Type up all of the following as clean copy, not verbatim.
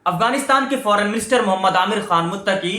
अफगानिस्तान के foreign minister Mohammad Amir Khan Muttaqi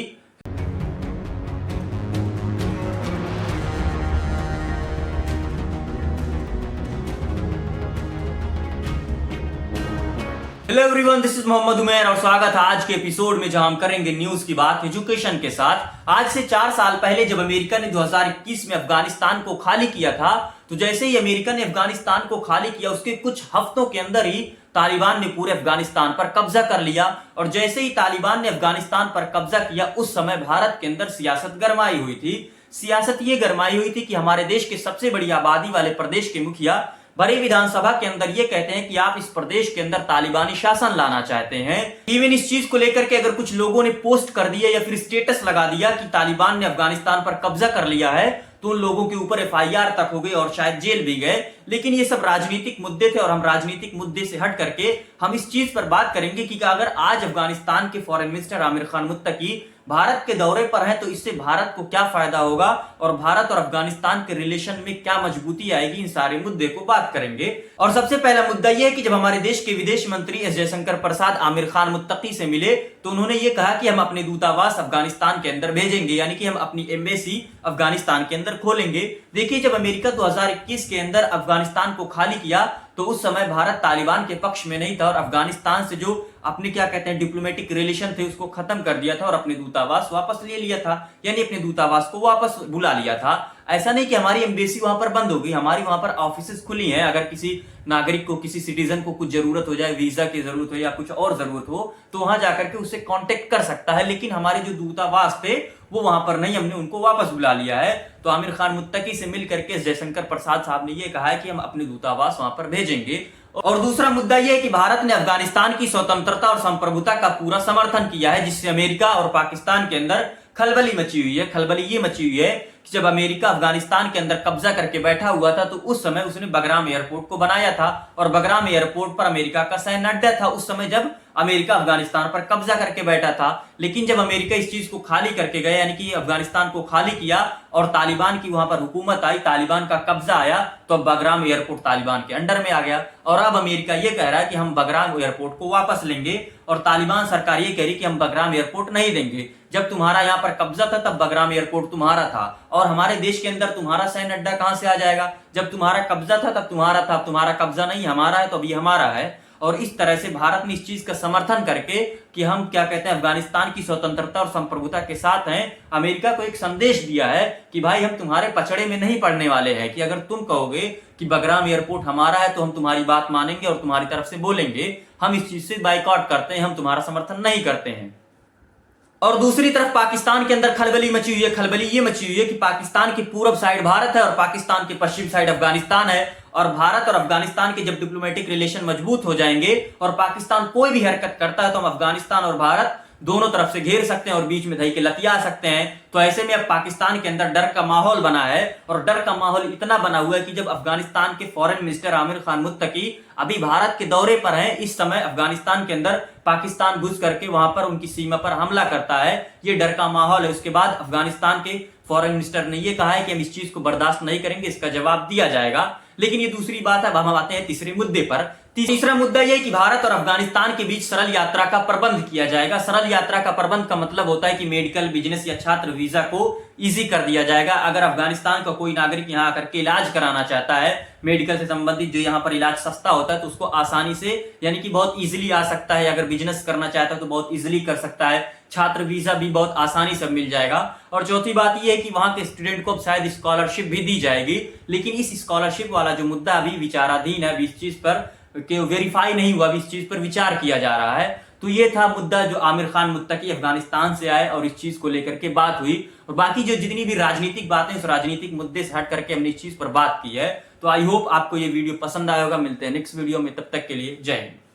hello everyone, this is Mohammad Umair और स्वागत है आज के एपिसोड में जहां हम करेंगे न्यूज की बात एजुकेशन के साथ। आज से 4 साल पहले जब अमेरिका ने 2021 में अफगानिस्तान को खाली किया था, तो जैसे ही अमेरिका ने अफगानिस्तान को खाली किया उसके कुछ हफ्तों के अंदर ही तालिबान ने पूरे अफगानिस्तान पर कब्जा कर लिया। और जैसे ही तालिबान ने अफगानिस्तान पर कब्जा किया उस समय भारत के अंदर सियासत गरमाई हुई थी। सियासत ये गरमाई हुई थी कि हमारे देश के सबसे बड़ी आबादी वाले प्रदेश के मुखिया बड़ी विधानसभा के अंदर ये कहते हैं कि आप इस प्रदेश के अंदर तालिबानी शासन लाना चाहते हैं। इवन इस चीज को लेकर के अगर कुछ लोगों ने पोस्ट कर दिया या फिर स्टेटस लगा दिया कि तालिबान ने अफगानिस्तान पर कब्जा कर लिया है, तो उन लोगों के ऊपर FIR तक हो गई और शायद जेल भी गए। लेकिन ये सब राजनीतिक मुद्दे थे और हम राजनीतिक मुद्दे से हट करके हम इस चीज पर बात करेंगे कि अगर आज अफगानिस्तान के फॉरेन मिनिस्टर आमिर खान मुत्तकी भारत के दौरे पर हैं तो इससे भारत को क्या फायदा होगा और भारत और अफगानिस्तान के रिलेशन में क्या मजबूती आएगी, इन सारे मुद्दे को बात करेंगे। और सबसे पहला मुद्दा यह है कि जब हमारे देश के विदेश मंत्री एस जयशंकर प्रसाद आमिर खान मुत्तकी से मिले तो उन्होंने ये कहा कि हम अपने दूतावास अफगानिस्तान के अंदर भेजेंगे, यानी कि हम अपनी एम्बेसी अफगानिस्तान के अंदर खोलेंगे। देखिए, जब अमेरिका 2021 के अंदर अफगानिस्तान को खाली किया तो उस समय भारत तालिबान के पक्ष में नहीं था और अफगानिस्तान से जो अपने क्या कहते हैं डिप्लोमेटिक रिलेशन थे उसको खत्म कर दिया था और अपने दूतावास वापस ले लिया था, यानी अपने दूतावास को वापस बुला लिया था। ऐसा नहीं कि हमारी एम्बेसी वहां पर बंद हो गई, हमारी वहां पर ऑफिसेस खुली हैं। अगर किसी नागरिक को, किसी सिटीजन को कुछ जरूरत हो जाए, वीजा की जरूरत हो या कुछ और जरूरत हो, तो वहां जाकर के उससे कांटेक्ट कर सकता है। लेकिन हमारे जो दूतावास थे वो वहां पर नहीं, हमने उनको वापस बुला लिया है। तो आमिर खान मुत्तकी से मिलकर के जयशंकर प्रसाद साहब ने यह कहा है कि हम अपने दूतावास वहां पर भेजेंगे। और दूसरा मुद्दा यह है कि भारत ने अफगानिस्तान की स्वतंत्रता और संप्रभुता का पूरा समर्थन किया है, जिससे अमेरिका और पाकिस्तान के अंदर खलबली मची हुई है। खलबली ये मची हुई है कि जब अमेरिका अफगानिस्तान के अंदर कब्जा करके बैठा हुआ था तो उस समय उसने बगराम एयरपोर्ट को बनाया था और बगराम एयरपोर्ट पर अमेरिका का सैन्य अड्डा था उस समय जब अमेरिका अफगानिस्तान पर कब्जा करके बैठा था। लेकिन जब अमेरिका इस चीज को खाली करके गया, यानी कि अफगानिस्तान को खाली किया और तालिबान की वहां पर हुकूमत आई, तालिबान का कब्जा आया, तो अब बगराम एयरपोर्ट तालिबान के अंडर में आ गया। और अब अमेरिका ये कह रहा है कि हम बगराम एयरपोर्ट को वापस लेंगे और तालिबान सरकार ये कह रही कि हम बगराम एयरपोर्ट नहीं देंगे। जब तुम्हारा यहाँ पर कब्जा था तब बगराम एयरपोर्ट तुम्हारा था और हमारे देश के अंदर तुम्हारा सैन्य अड्डा कहां से आ जाएगा? जब तुम्हारा कब्जा था तब तुम्हारा था, अब तुम्हारा कब्जा नहीं, हमारा है तो अभी हमारा है। और इस तरह से भारत ने इस चीज का समर्थन करके कि हम क्या कहते हैं अफगानिस्तान की स्वतंत्रता और संप्रभुता के साथ हैं, अमेरिका को एक संदेश दिया है कि भाई हम तुम्हारे पचड़े में नहीं पड़ने वाले हैं, कि अगर तुम कहोगे कि बगराम एयरपोर्ट हमारा है तो हम तुम्हारी बात मानेंगे और तुम्हारी तरफ से बोलेंगे, हम इस चीज से बाइकआउट करते हैं, हम तुम्हारा समर्थन नहीं करते हैं। और दूसरी तरफ पाकिस्तान के अंदर खलबली मची हुई है। खलबली ये मची हुई है कि पाकिस्तान की पूर्व साइड भारत है और पाकिस्तान के पश्चिम साइड अफगानिस्तान है और भारत और अफगानिस्तान के जब डिप्लोमेटिक रिलेशन मजबूत हो जाएंगे और पाकिस्तान कोई भी हरकत करता है तो हम अफगानिस्तान और भारत दोनों तरफ से घेर सकते हैं और बीच में दही के लतिया सकते हैं। तो ऐसे में अब पाकिस्तान के अंदर डर का माहौल बना है और डर का माहौल इतना बना हुआ है कि जब अफगानिस्तान के फॉरेन मिनिस्टर आमिर खान मुत्तकी अभी भारत के दौरे पर हैं, इस समय अफगानिस्तान के अंदर पाकिस्तान घुस करके वहां पर उनकी सीमा पर हमला करता है, ये डर का माहौल है। उसके बाद अफगानिस्तान के फॉरेन मिनिस्टर ने यह कहा है कि हम इस चीज को बर्दाश्त नहीं करेंगे, इसका जवाब दिया जाएगा। लेकिन ये दूसरी बात है। अब हम आते हैं तीसरे मुद्दे पर। तीसरा मुद्दा यह कि भारत और अफगानिस्तान के बीच सरल यात्रा का प्रबंध किया जाएगा। सरल यात्रा का प्रबंध का मतलब होता है कि मेडिकल, बिजनेस या छात्र वीजा को इजी कर दिया जाएगा। अगर अफगानिस्तान का कोई नागरिक यहाँ आकर के इलाज कराना चाहता है, मेडिकल से संबंधित जो यहाँ पर इलाज सस्ता होता है, तो उसको आसानी से यानी कि बहुत इजीली आ सकता है। अगर बिजनेस करना चाहता है तो बहुत इजीली कर सकता है। छात्र वीजा भी बहुत आसानी से मिल जाएगा। और चौथी बात यह है कि वहां के स्टूडेंट को शायद स्कॉलरशिप भी दी जाएगी। लेकिन इस स्कॉलरशिप वाला जो मुद्दा अभी विचाराधीन है, अभी इस चीज पर वेरीफाई नहीं हुआ, अभी इस चीज पर विचार किया जा रहा है। तो ये था मुद्दा जो आमिर खान मुत्तकी अफगानिस्तान से आए और इस चीज को लेकर के बात हुई। और बाकी जो जितनी भी राजनीतिक बातें, उस राजनीतिक मुद्दे से हट करके हमने इस चीज पर बात की है। तो आई होप आपको ये वीडियो पसंद आया होगा। मिलते हैं नेक्स्ट वीडियो में, तब तक के लिए जय हिंद।